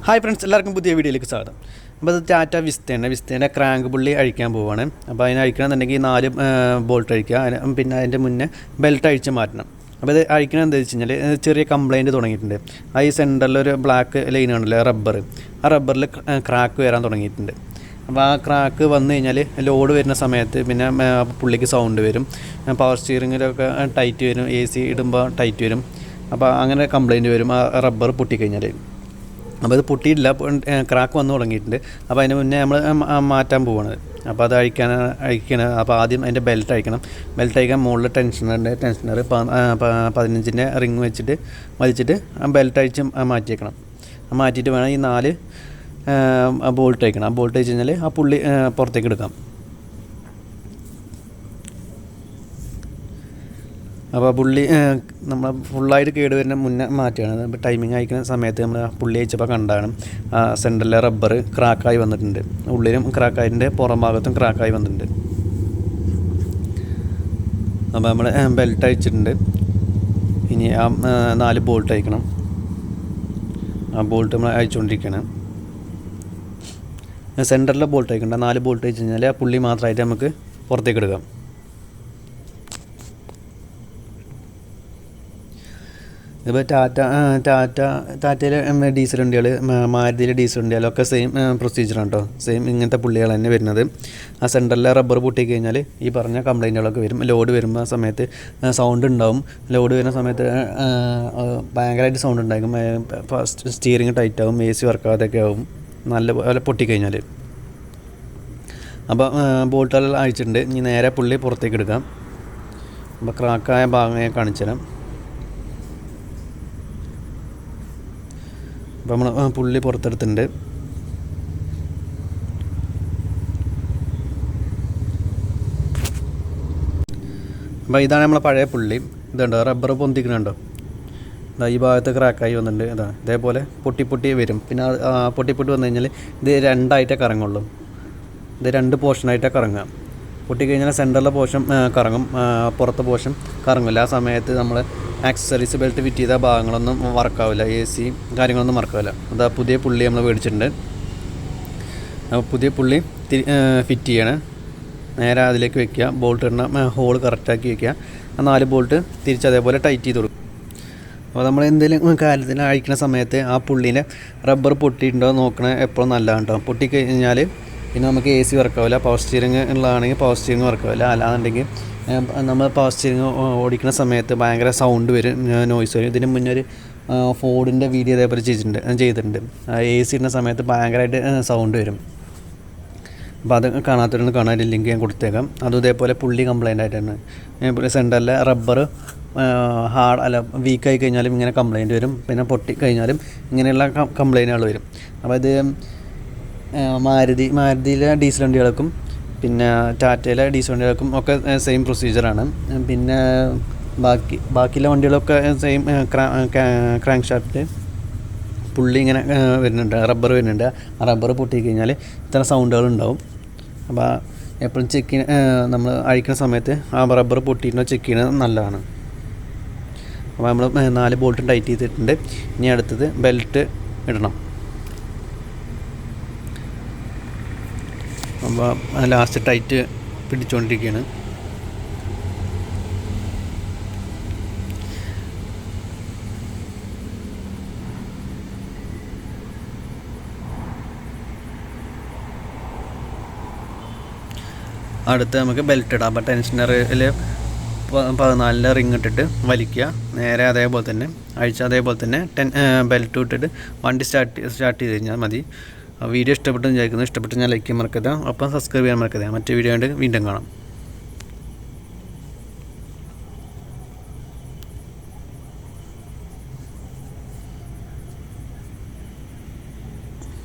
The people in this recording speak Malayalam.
ഹായ് ഫ്രണ്ട്സ്, എല്ലാവർക്കും പുതിയ വീഡിയോയിലേക്ക് സ്വാഗതം. അപ്പോൾ അത് ടാറ്റ വിസ്റ്റേൻ്റെ ക്രാങ്ക് പുള്ളി അഴിക്കാൻ പോവുകയാണ്. അപ്പോൾ അതിന് അഴിക്കണമെന്നുണ്ടെങ്കിൽ 4 ബോൾട്ട് അഴിക്കുക, പിന്നെ അതിൻ്റെ മുന്നേ ബെൽറ്റ് അഴിച്ച് മാറ്റണം. അപ്പോൾ ഇത് അഴിക്കണം എന്താ വെച്ച് കഴിഞ്ഞാൽ ചെറിയ കംപ്ലയിൻറ്റ് തുടങ്ങിയിട്ടുണ്ട്. ആ ഈ സെൻറ്ററിലൊരു ബ്ലാക്ക് ലൈൻ ആണല്ലോ റബ്ബർ, ആ റബ്ബറിൽ ക്രാക്ക് വരാൻ തുടങ്ങിയിട്ടുണ്ട്. അപ്പോൾ ആ ക്രാക്ക് വന്നു കഴിഞ്ഞാൽ ലോഡ് വരുന്ന സമയത്ത് പിന്നെ പുള്ളിക്ക് സൗണ്ട് വരും, പവർ സ്റ്റിയറിങ്ങിലൊക്കെ ടൈറ്റ് വരും, AC ഇടുമ്പോൾ ടൈറ്റ് വരും. അപ്പോൾ അങ്ങനെ കംപ്ലയിൻറ്റ് വരും ആ റബ്ബർ പൊട്ടിക്കഴിഞ്ഞാൽ. അപ്പോൾ അത് പൊട്ടിയിട്ടില്ല, ക്രാക്ക് വന്നു തുടങ്ങിയിട്ടുണ്ട്. അപ്പോൾ അതിന് മുന്നേ നമ്മൾ മാറ്റാൻ പോവാണ്. അപ്പോൾ അത് അഴിക്കണം. അപ്പോൾ ആദ്യം അതിൻ്റെ ബെൽറ്റ് അഴിക്കണം. ബെൽറ്റ് അഴിക്കാൻ മുകളിൽ ടെൻഷനർ 15-ൻ്റെ റിങ് വെച്ചിട്ട് വലിച്ചിട്ട് ആ ബെൽറ്റ് അഴിച്ച് മാറ്റിയേക്കണം. മാറ്റിയിട്ട് വേണം ഈ 4 ബോൾട്ട് അഴിക്കണം. ആ ബോൾട്ട് അഴിച്ച് കഴിഞ്ഞാൽ ആ പുള്ളി പുറത്തേക്ക് എടുക്കാം. അപ്പോൾ പുള്ളി നമ്മൾ ഫുള്ളായിട്ട് കേടുവരുന്ന മുന്നേ മാറ്റുകയാണ്. അപ്പോൾ ടൈമിങ് അയക്കുന്ന സമയത്ത് നമ്മൾ പുള്ളി അയച്ചപ്പോൾ കണ്ടാണ് സെൻറ്ററിലെ റബ്ബർ ക്രാക്കായി വന്നിട്ടുണ്ട്. ഉള്ളിലും ക്രാക്കായിട്ടുണ്ട്, പുറം ഭാഗത്തും ക്രാക്കായി വന്നിട്ടുണ്ട്. അപ്പോൾ നമ്മൾ ബെൽറ്റ് അയച്ചിട്ടുണ്ട്. ഇനി ആ 4 ബോൾട്ട് അയക്കണം. ആ ബോൾട്ട് നമ്മൾ അയച്ചുകൊണ്ടിരിക്കുകയാണ്. സെൻറ്ററിലെ ബോൾട്ട് അയക്കണ്ട, 4 ബോൾട്ട് അയച്ചു കഴിഞ്ഞാൽ ആ പുള്ളി മാത്രമായിട്ട് നമുക്ക് പുറത്തേക്ക് എടുക്കാം. ഇപ്പോൾ ടാറ്റയിലെ ഡീസൽ വണ്ടികൾ, മാരുതിയിലെ ഡീസൽ വണ്ടികളൊക്കെ സെയിം പ്രൊസീജിയറാണ് കേട്ടോ. സെയിം ഇങ്ങനത്തെ പുള്ളികൾ തന്നെ വരുന്നത്. ആ സെൻറ്ററിലെ റബ്ബർ പൊട്ടിക്കഴിഞ്ഞാൽ ഈ പറഞ്ഞ കംപ്ലയിൻറ്റുകളൊക്കെ വരും. ലോഡ് വരുമ്പോൾ സമയത്ത് സൗണ്ട് ഉണ്ടാവും. ലോഡ് വരുന്ന സമയത്ത് ഭയങ്കരമായിട്ട് സൗണ്ട് ഉണ്ടായിരിക്കും. സ്റ്റിയറിങ് ടൈറ്റ് ആവും, AC വർക്കാവാതൊക്കെ ആവും നല്ല പോലെ പൊട്ടിക്കഴിഞ്ഞാൽ. അപ്പോൾ ബോൾട്ടുകൾ അഴിച്ചിട്ടുണ്ട്. ഇനി നേരെ പുള്ളി പുറത്തേക്ക് എടുക്കാം. അപ്പോൾ ക്രാക്കായ ഭാഗം ഞാൻ കാണിച്ചു തരാം. അപ്പോൾ നമ്മൾ പുള്ളി പുറത്തെടുത്തിട്ടുണ്ട്. അപ്പോൾ ഇതാണ് നമ്മളെ പഴയ പുള്ളി. ഇതുണ്ടോ റബ്ബർ പൊന്തിക്കണുണ്ടോ? ഈ ഭാഗത്ത് ക്രാക്കായി വന്നിട്ടുണ്ട്. ഇതേപോലെ പൊട്ടി വരും. പിന്നെ പൊട്ടി വന്നു കഴിഞ്ഞാൽ ഇത് 2ആയിട്ടേ കറങ്ങുള്ളൂ. ഇത് 2 പോർഷനായിട്ടേ കറങ്ങുക. പൊട്ടിക്കഴിഞ്ഞാൽ സെൻറ്ററിലെ പോർഷൻ കറങ്ങും, പുറത്തെ പോർഷൻ കറങ്ങില്ല. ആ സമയത്ത് നമ്മൾ ആക്സസറീസ് ബെൽറ്റ് ഫിറ്റ് ചെയ്ത ഭാഗങ്ങളൊന്നും വർക്കാവില്ല, AC കാര്യങ്ങളൊന്നും വർക്കാവില്ല. അതാ പുതിയ പുള്ളി നമ്മൾ മേടിച്ചിട്ടുണ്ട്. അപ്പോൾ പുതിയ പുള്ളി ഫിറ്റ് ചെയ്യണം. നേരെ അതിലേക്ക് വെക്കുക, ബോൾട്ട് ഇടണം, ഹോൾ കറക്റ്റാക്കി വെക്കുക. ആ 4 ബോൾട്ട് തിരിച്ച് അതേപോലെ ടൈറ്റ് ചെയ്ത് കൊടുക്കും. അപ്പോൾ നമ്മൾ എന്തെങ്കിലും കാര്യത്തിന് അഴിക്കുന്ന സമയത്ത് ആ പുള്ളീനെ റബ്ബർ പൊട്ടിയിട്ടുണ്ടോ നോക്കണ എപ്പോഴും നല്ലതാണ് കേട്ടോ. പൊട്ടിക്കഴിഞ്ഞാൽ പിന്നെ നമുക്ക് AC വർക്കാവില്ല. പവർ സ്റ്റിയറിങ് ഉള്ളതാണെങ്കിൽ പവർ സ്റ്റിയറിങ് വർക്കാവില്ല. അല്ലാന്നുണ്ടെങ്കിൽ നമ്മൾ പവർ സ്റ്റിയറിങ് ഓടിക്കുന്ന സമയത്ത് ഭയങ്കര സൗണ്ട് വരും, നോയ്സ് വരും. ഇതിന് മുന്നേ ഒരു ഫോർഡിൻ്റെ വീഡിയോ അതേപോലെ ചെയ്തിട്ടുണ്ട്. AC ഇടുന്ന സമയത്ത് ഭയങ്കരമായിട്ട് സൗണ്ട് വരും. അപ്പോൾ അത് കാണാത്തവരൊന്ന് കാണാൻ ലിങ്ക് ഞാൻ കൊടുത്തേക്കാം. അതും ഇതേപോലെ പുള്ളി കംപ്ലയിൻ്റ് ആയിട്ടാണ്. സെൻറ്ററിലെ റബ്ബർ വീക്കായി കഴിഞ്ഞാലും ഇങ്ങനെ കംപ്ലയിൻറ്റ് വരും. പിന്നെ പൊട്ടി കഴിഞ്ഞാലും ഇങ്ങനെയുള്ള കംപ്ലയിൻറ്റുകൾ വരും. അപ്പോൾ ഇത് മാരുതിയിലെ ഡീസൽ വണ്ടികൾക്കും പിന്നെ ടാറ്റയിലെ ഡീസൽ വണ്ടികൾക്കും ഒക്കെ സെയിം പ്രൊസീജിയറാണ്. പിന്നെ ബാക്കിയുള്ള വണ്ടികളൊക്കെ സെയിം ക്രാങ്ക് ഷാഫ്റ്റ് പുള്ളി ഇങ്ങനെ വരുന്നുണ്ട്, റബ്ബർ വരുന്നുണ്ട്. ആ റബ്ബർ പൊട്ടിക്കഴിഞ്ഞാൽ ഇത്ര സൗണ്ടുകൾ ഉണ്ടാവും. അപ്പോൾ എപ്പോഴും നമ്മൾ അഴിക്കുന്ന സമയത്ത് ആ റബ്ബർ പൊട്ടിയിട്ടുണ്ടോ ചെക്ക് ചെയ്യുന്നത് നല്ലതാണ്. അപ്പോൾ നമ്മൾ 4 ബോൾട്ടും ടൈറ്റ് ചെയ്തിട്ടുണ്ട്. ഇനി അടുത്തത് ബെൽറ്റ് ഇടണം. അപ്പോൾ ലാസ്റ്റ് ടൈറ്റ് പിടിച്ചുകൊണ്ടിരിക്കുകയാണ്. അടുത്ത് നമുക്ക് ബെൽറ്റ് ഇടാം. അപ്പോൾ ടെൻഷനറിൽ 14 റിങ് ഇട്ടിട്ട് വലിക്കുക. നേരെ അതേപോലെ തന്നെ അതേപോലെ തന്നെ ബെൽറ്റ് ഇട്ടിട്ട് വണ്ടി സ്റ്റാർട്ട് ചെയ്ത് കഴിഞ്ഞാൽ മതി. വീഡിയോ ഇഷ്ടപ്പെട്ടെന്ന് വിചാരിക്കുന്നു. ഇഷ്ടപ്പെട്ട് ഞാൻ ലൈക്ക് ചെയ്യാൻ മറക്കരുത്. അപ്പം സബ്സ്ക്രൈബ് ചെയ്യാൻ മറക്കരുത്. മറ്റേ വീഡിയോ ആയിട്ട് വീണ്ടും കാണാം.